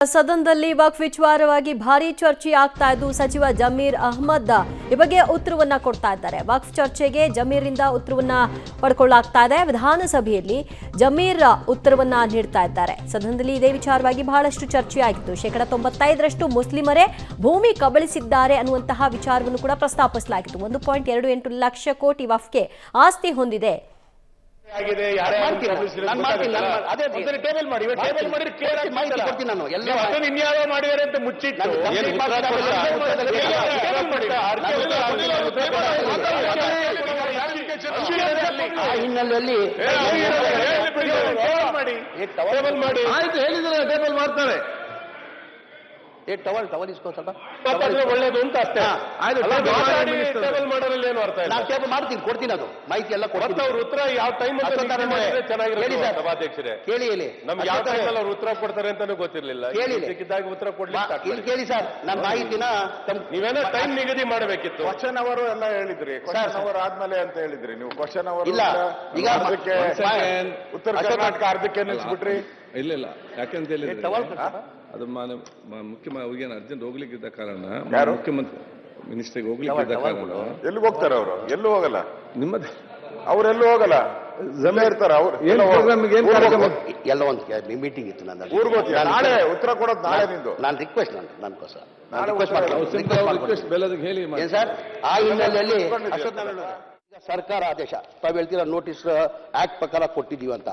ಸದನದಲ್ಲಿ ವಕ್ಫ್ ವಿಚಾರವಾಗಿ ಭಾರಿ ಚರ್ಚೆ ಆಗ್ತಾ ಇದ್ದು ಸಚಿವ ಜಮೀರ್ ಅಹ್ಮದ್ ಈ ಬಗ್ಗೆ ಉತ್ತರವನ್ನ ಕೊಡ್ತಾ ಇದ್ದಾರೆ. ವಕ್ಫ್ ಚರ್ಚೆಗೆ ಜಮೀರ್ರಿಂದ ಉತ್ತರವನ್ನ ಪಡ್ಕೊಳ್ಳಲಾಗ್ತಾ ಇದೆ. ವಿಧಾನಸಭೆಯಲ್ಲಿ ಜಮೀರ್ ಉತ್ತರವನ್ನ ನೀಡ್ತಾ ಇದ್ದಾರೆ. ಸದನದಲ್ಲಿ ಇದೇ ವಿಚಾರವಾಗಿ ಬಹಳಷ್ಟು ಚರ್ಚೆ ಆಗಿತ್ತು. 95% ಮುಸ್ಲಿಮರೇ ಭೂಮಿ ಕಬಳಿಸಿದ್ದಾರೆ ಅನ್ನುವಂತಹ ವಿಚಾರವನ್ನು ಕೂಡ ಪ್ರಸ್ತಾಪಿಸಲಾಗಿತ್ತು. 1.28 ಲಕ್ಷ ಕೋಟಿ ವಕ್ಫ್ಗೆ ಆಸ್ತಿ ಹೊಂದಿದೆ. ಹಿನ್ನೆಲೆಯಲ್ಲಿ ಮಾಡ್ತಾರೆ ಟವಲ್ ಇಸ್ಕೋ ಸ್ವಲ್ಪ ಒಳ್ಳೇದು ಅಂತ ಅಷ್ಟೇ. ನಾನು ಮಾಡ್ತೀನಿ, ಕೊಡ್ತೀನಿ, ಅದು ಮಾಹಿತಿ ಎಲ್ಲ ಕೊಡ್ತೀನಿ. ಅವ್ರ ಉತ್ತರ ಯಾವ ಟೈಮ್ ಚೆನ್ನಾಗಿರುತ್ತೆ ಕೇಳಿ ಹೇಳಿ. ನಮ್ಗೆ ಯಾವ ಟೈಮ್ ಅವ್ರು ಉತ್ತರ ಕೊಡ್ತಾರೆ ಅಂತಾನು ಗೊತ್ತಿರ್ಲಿಲ್ಲ. ಸಿಕ್ಕಿದಾಗ ಉತ್ತರ ಕೊಡ್ಲಿಕ್ಕೆ ಇಲ್ಲಿ ಕೇಳಿ ಸರ್, ನನ್ನ ಮಾಹಿತಿನ ನೀವೇನೋ ಟೈಮ್ ನಿಗದಿ ಮಾಡಬೇಕಿತ್ತು. ಕ್ವಶನ್ ಅವರು ಎಲ್ಲ ಹೇಳಿದ್ರಿ, ಕ್ವಶನ್ ಅವರ್ ಆದ್ಮೇಲೆ ಅಂತ ಹೇಳಿದ್ರಿ ನೀವು. ಕ್ವಶನ್ ಅವರ್ ಇಲ್ಲ, ಈಗ ಉತ್ತರ ಕರ್ನಾಟಕ ಅರ್ಧಕ್ಕೆ ನಿಲ್ಸ್ಬಿಟ್ರಿ. ಇಲ್ಲ ಯಾಕೆಂತ ಹೇಳಿದ್ರೆ ಅದು ಮುಖ್ಯಮಂತ್ರಿ ಅರ್ಜೆಂಟ್ ಹೋಗ್ಲಿಕ್ಕಿದ್ದ ಕಾರಣ, ಮುಖ್ಯಮಂತ್ರಿ ಮಿನಿಸ್ಟ್ರಿಗೆ ಹೋಗ್ಲಿಕ್ಕಿದ್ದ ಕಾರಣ. ಎಲ್ಲಿಗೆ ಹೋಗ್ತಾರೆ ಅವರು? ಎಲ್ಲೂ ಹೋಗಲ್ಲ. ನಿಮ್ಮದೇ ಅವ್ರೆಲ್ಲೂ ಹೋಗಲ್ಲ, ಜಮೆ ಇರ್ತಾರ. ಅವ್ರು ಎಲ್ಲ ಒಂದು ಮೀಟಿಂಗ್ ಇತ್ತು ನನ್ನ ನಾಳೆ ಉತ್ತರ ಕೊಡೋದು. ನಾಳೆ ನಿಂದು ನಾನು ರಿಕ್ವೆಸ್ಟ್ ನನ್ಗೋಸ್ಕರ ಹೇಳಿ ಸರ್. ಆ ಹಿನ್ನೆಲೆಯಲ್ಲಿ ಸರ್ಕಾರ ಆದೇಶ ತಾವು ಹೇಳ್ತೀರ, ನೋಟಿಸ್ ಆಕ್ಟ್ ಪ್ರಕಾರ ಕೊಟ್ಟಿದ್ದೀವಿ ಅಂತ.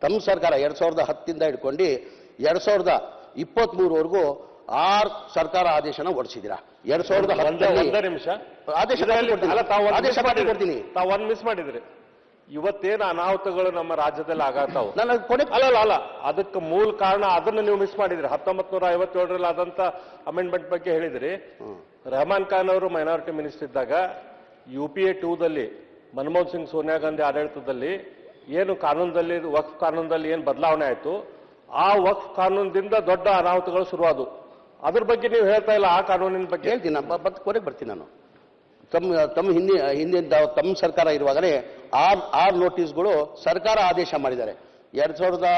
ತಮ್ಮ ಸರ್ಕಾರ 2010 ಹಿಡ್ಕೊಂಡು 2023ವರೆಗೂ 6 ಸರ್ಕಾರ ಆದೇಶನ ಹೊರಡಿಸಿದ್ದೀರಾ. 2010 ನಿಮಿಷ ಆದೇಶ ಕೊಡ್ತೀನಿ. ತಾವು ಒಂದು ಮಿಸ್ ಮಾಡಿದ್ರಿ. ಇವತ್ತೇನು ಅನಾಹುತಗಳು ನಮ್ಮ ರಾಜ್ಯದಲ್ಲಿ ಆಗತ್ತಾವು, ಅಲ್ಲ ಅದಕ್ಕೆ ಮೂಲ ಕಾರಣ ಅದನ್ನು ನೀವು ಮಿಸ್ ಮಾಡಿದ್ರಿ. 1957ರಲ್ಲಿ ಆದಂತ ಅಮೆಂಡ್ಮೆಂಟ್ ಬಗ್ಗೆ ಹೇಳಿದ್ರಿ. ರೆಹಮಾನ್ ಖಾನ್ ಅವರು ಮೈನಾರಿಟಿ ಮಿನಿಸ್ಟರ್ ಇದ್ದಾಗ UPA 2ದಲ್ಲಿ ಮನಮೋಹನ್ ಸಿಂಗ್ ಸೋನಿಯಾ ಗಾಂಧಿ ಆಡಳಿತದಲ್ಲಿ ಏನು ಕಾನೂನದಲ್ಲಿ, ವಕ್ಫ್ ಕಾನೂನದಲ್ಲಿ ಏನು ಬದಲಾವಣೆ ಆಯಿತು, ಆ ವಕ್ಫ್ ಕಾನೂನದಿಂದ ದೊಡ್ಡ ಅನಾಹುತಗಳು ಶುರುವಾದವು. ಅದ್ರ ಬಗ್ಗೆ ನೀವು ಹೇಳ್ತಾ ಇಲ್ಲ. ಆ ಕಾನೂನಿನ ಬಗ್ಗೆ ಹೇಳ್ತೀನಿ, ಕೊನೆಗೆ ಬರ್ತೀನಿ ನಾನು. ತಮ್ಮ ಹಿಂದಿನ ತಮ್ಮ ಸರ್ಕಾರ ಇರುವಾಗಲೇ 6 ನೋಟಿಸ್ಗಳು ಸರ್ಕಾರ ಆದೇಶ ಮಾಡಿದ್ದಾರೆ. 2000